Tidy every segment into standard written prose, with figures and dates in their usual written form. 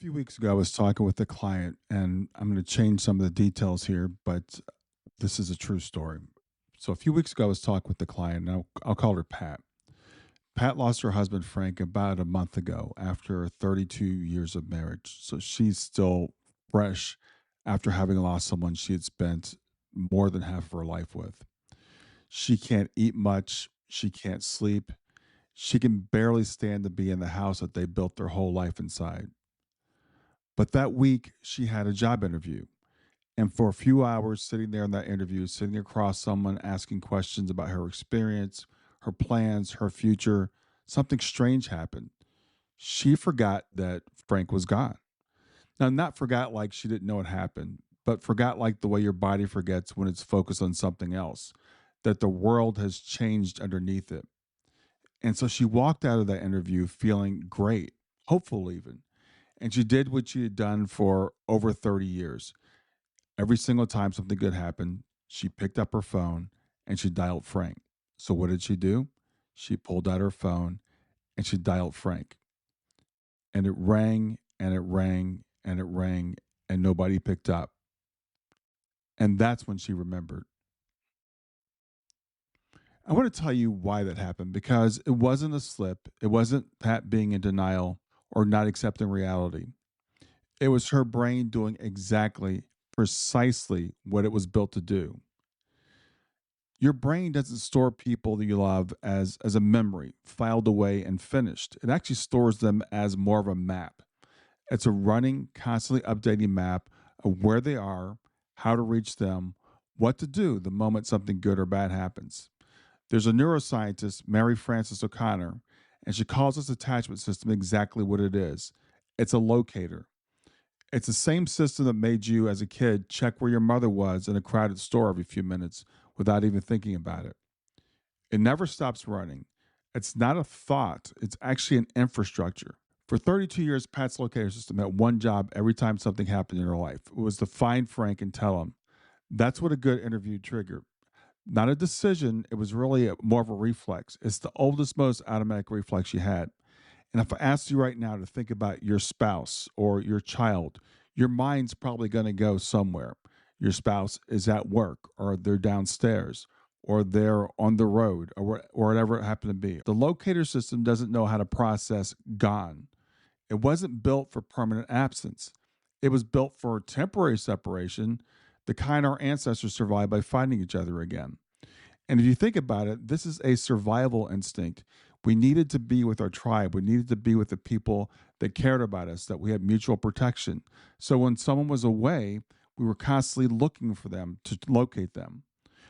few weeks ago, I was talking with a client, and I'm going to change some of the details here, but this is a true story. So, a few weeks ago, I was talking with the client, and I'll call her Pat. Pat lost her husband, Frank, about a month ago after 32 years of marriage. So, she's still fresh after having lost someone she had spent more than half of her life with. She can't eat much, she can't sleep, she can barely stand to be in the house that they built their whole life inside. But that week, she had a job interview. And for a few hours sitting there in that interview, sitting across someone asking questions about her experience, her plans, her future, something strange happened. She forgot that Frank was gone. Now, not forgot like she didn't know it happened, but forgot like the way your body forgets when it's focused on something else, that the world has changed underneath it. And so she walked out of that interview feeling great, hopeful even. And she did what she had done for over 30 years. Every single time something good happened, she picked up her phone and she dialed Frank. So what did she do? She pulled out her phone and she dialed Frank. And it rang and it rang and it rang and nobody picked up. And that's when she remembered. I want to tell you why that happened because it wasn't a slip. It wasn't Pat being in denial or not accepting reality. It was her brain doing exactly, precisely what it was built to do. Your brain doesn't store people that you love as a memory, filed away and finished. It actually stores them as more of a map. It's a running, constantly updating map of where they are, how to reach them, what to do the moment something good or bad happens. There's a neuroscientist, Mary Frances O'Connor, and she calls this attachment system exactly what it is. It's a locator. It's the same system that made you, as a kid, check where your mother was in a crowded store every few minutes without even thinking about it. It never stops running. It's not a thought, it's actually an infrastructure. For 32 years, Pat's locator system had one job every time something happened in her life. It was to find Frank and tell him. That's what a good interview triggered. Not a decision, it was really more of a reflex. It's the oldest, most automatic reflex she had. And if I asked you right now to think about your spouse or your child, your mind's probably going to go somewhere. Your spouse is at work, or they're downstairs, or they're on the road, or whatever it happened to be. The locator system doesn't know how to process gone. It wasn't built for permanent absence. It was built for temporary separation, the kind our ancestors survived by finding each other again. And if you think about it, this is a survival instinct. We needed to be with our tribe. We needed to be with the people that cared about us, that we had mutual protection. So when someone was away, we were constantly looking for them to locate them.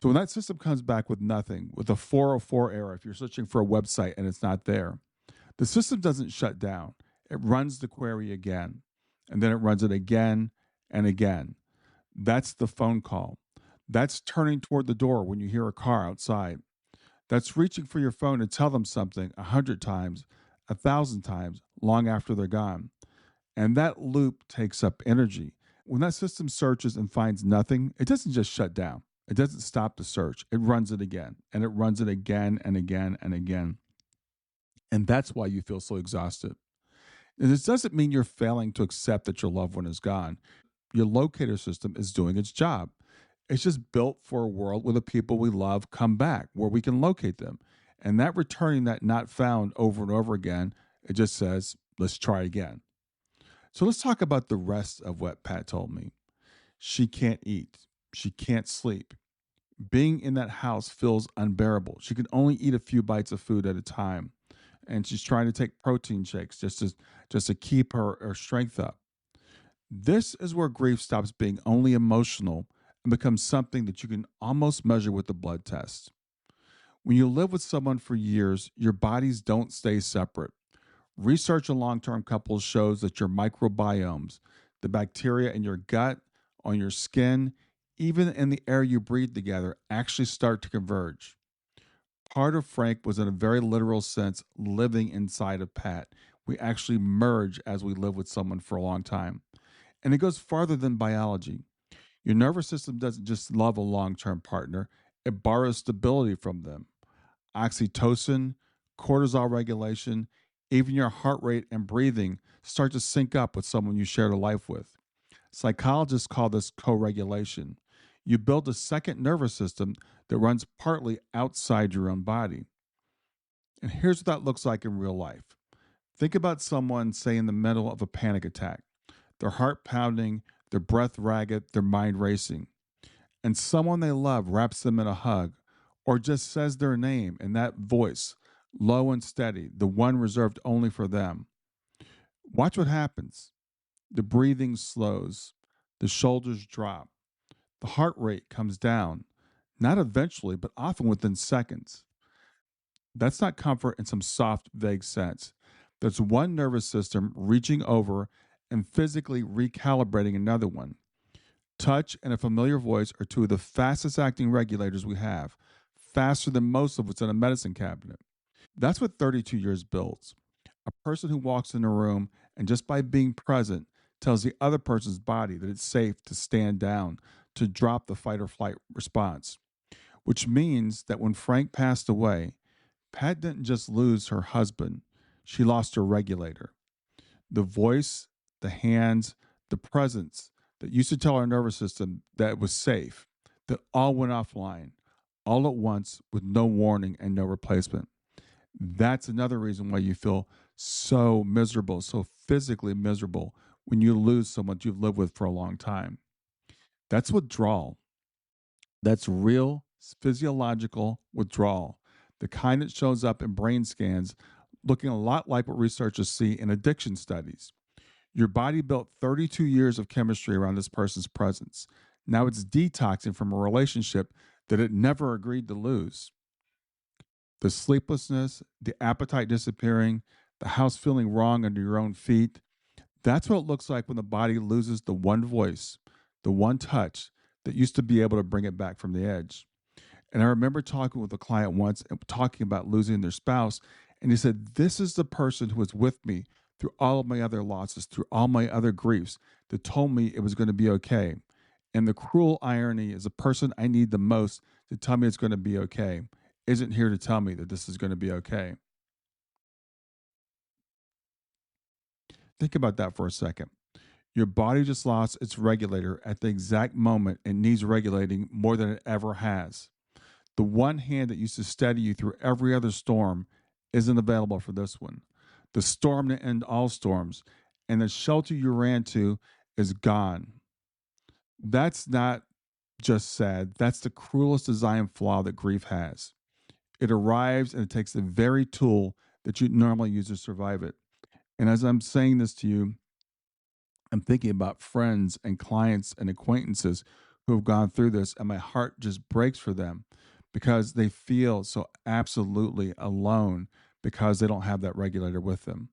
So when that system comes back with nothing, with a 404 error, if you're searching for a website and it's not there, the system doesn't shut down. It runs the query again, and then it runs it again and again. That's the phone call. That's turning toward the door when you hear a car outside. That's reaching for your phone to tell them something 100 times, 1,000 times, long after they're gone. And that loop takes up energy. When that system searches and finds nothing, it doesn't just shut down. It doesn't stop the search. It runs it again and it runs it again and again and again. And that's why you feel so exhausted. And this doesn't mean you're failing to accept that your loved one is gone. Your locator system is doing its job. It's just built for a world where the people we love come back, where we can locate them. And that returning that not found over and over again, it just says, let's try again. So let's talk about the rest of what Pat told me. She can't eat. She can't sleep. Being in that house feels unbearable. She can only eat a few bites of food at a time. And she's trying to take protein shakes just to keep her strength up. This is where grief stops being only emotional and becomes something that you can almost measure with the blood test. When you live with someone for years, your bodies don't stay separate. Research on long term couples shows that your microbiomes, the bacteria in your gut, on your skin, even in the air you breathe together, actually start to converge. Part of Frank was, in a very literal sense, living inside of Pat. We actually merge as we live with someone for a long time. And it goes farther than biology. Your nervous system doesn't just love a long term partner, it borrows stability from them. Oxytocin, cortisol regulation, Even your heart rate and breathing start to sync up with someone you shared a life with. Psychologists call this co regulation. You build a second nervous system that runs partly outside your own body. And here's what that looks like in real life. Think about someone, say, in the middle of a panic attack, their heart pounding, their breath ragged, their mind racing, and someone they love wraps them in a hug or just says their name in that voice, low and steady, the one reserved only for them. Watch what happens. The breathing slows, the shoulders drop, the heart rate comes down, not eventually, but often within seconds. That's not comfort in some soft, vague sense. That's one nervous system reaching over and physically recalibrating another one. Touch and a familiar voice are two of the fastest acting regulators we have, faster than most of what's in a medicine cabinet. That's what 32 years builds. A person who walks in a room and just by being present tells the other person's body that it's safe to stand down, to drop the fight or flight response. Which means that when Frank passed away, Pat didn't just lose her husband, she lost her regulator. The voice, the hands, the presence that used to tell our nervous system that it was safe, that all went offline, all at once with no warning and no replacement. That's another reason why you feel so miserable, so physically miserable when you lose someone you've lived with for a long time. That's withdrawal. That's real physiological withdrawal, the kind that shows up in brain scans looking a lot like what researchers see in addiction studies. Your body built 32 years of chemistry around this person's presence. Now it's detoxing from a relationship that it never agreed to lose. The sleeplessness, the appetite disappearing, the house feeling wrong under your own feet. That's what it looks like when the body loses the one voice, the one touch that used to be able to bring it back from the edge. And I remember talking with a client once and talking about losing their spouse. And he said, "This is the person who was with me through all of my other losses, through all my other griefs, that told me it was going to be okay." And the cruel irony is the person I need the most to tell me it's going to be okay isn't here to tell me that this is going to be okay. Think about that for a second. Your body just lost its regulator at the exact moment it needs regulating more than it ever has. The one hand that used to steady you through every other storm isn't available for this one. The storm to end all storms and the shelter you ran to is gone. That's not just sad, that's the cruelest design flaw that grief has. It arrives and it takes the very tool that you normally use to survive it. And as I'm saying this to you, I'm thinking about friends and clients and acquaintances who have gone through this, and my heart just breaks for them because they feel so absolutely alone because they don't have that regulator with them.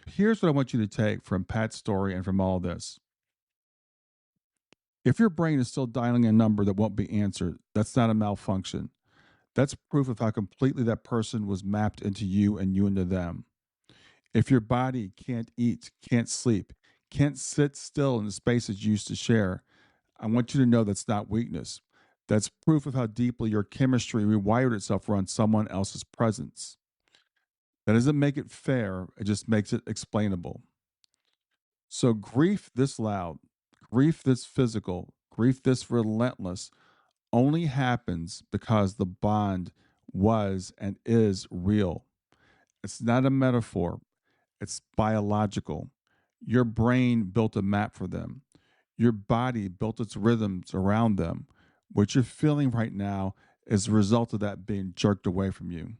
Here's what I want you to take from Pat's story and from all this. If your brain is still dialing a number that won't be answered, that's not a malfunction. That's proof of how completely that person was mapped into you and you into them. If your body can't eat, can't sleep, can't sit still in the spaces you used to share, I want you to know that's not weakness. That's proof of how deeply your chemistry rewired itself around someone else's presence. That doesn't make it fair, it just makes it explainable. So, grief this loud, grief this physical, grief this relentless only happens because the bond was and is real. It's not a metaphor, it's biological. Your brain built a map for them. Your body built its rhythms around them. What you're feeling right now is a result of that being jerked away from you.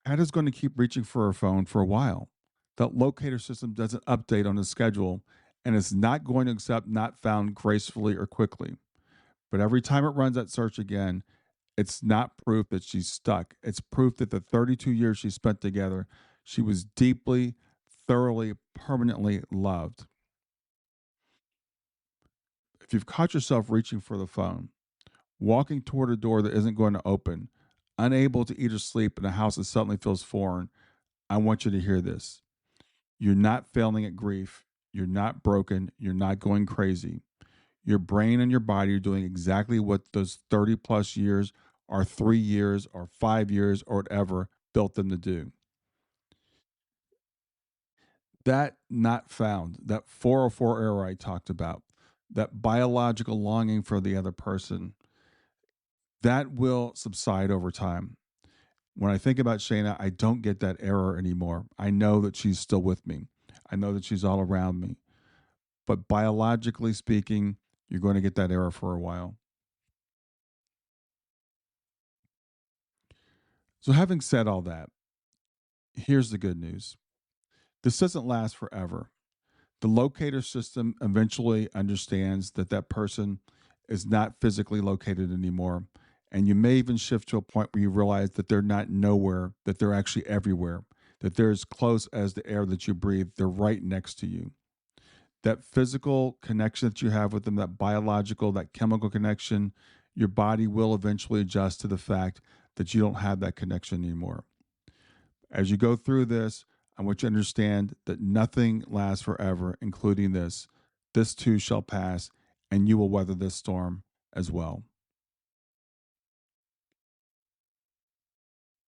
Hannah's going to keep reaching for her phone for a while. That locator system doesn't update on the schedule and it's not going to accept not found gracefully or quickly. But every time it runs that search again, it's not proof that she's stuck. It's proof that the 32 years she spent together, she was deeply, thoroughly, permanently loved. If you've caught yourself reaching for the phone, walking toward a door that isn't going to open, unable to eat or sleep in a house that suddenly feels foreign, I want you to hear this. You're not failing at grief. You're not broken. You're not going crazy. Your brain and your body are doing exactly what those 30 plus years or 3 years or 5 years or whatever built them to do. That not found, that 404 error I talked about, that biological longing for the other person, that will subside over time. When I think about Shayna, I don't get that error anymore. I know that she's still with me. I know that she's all around me. But biologically speaking, you're going to get that error for a while. So, having said all that, here's the good news: this doesn't last forever. The locator system eventually understands that that person is not physically located anymore. And you may even shift to a point where you realize that they're not nowhere, that they're actually everywhere, that they're as close as the air that you breathe. They're right next to you. That physical connection that you have with them, that biological, that chemical connection, your body will eventually adjust to the fact that you don't have that connection anymore. As you go through this, I want you to understand that nothing lasts forever, including this. This too shall pass, and you will weather this storm as well.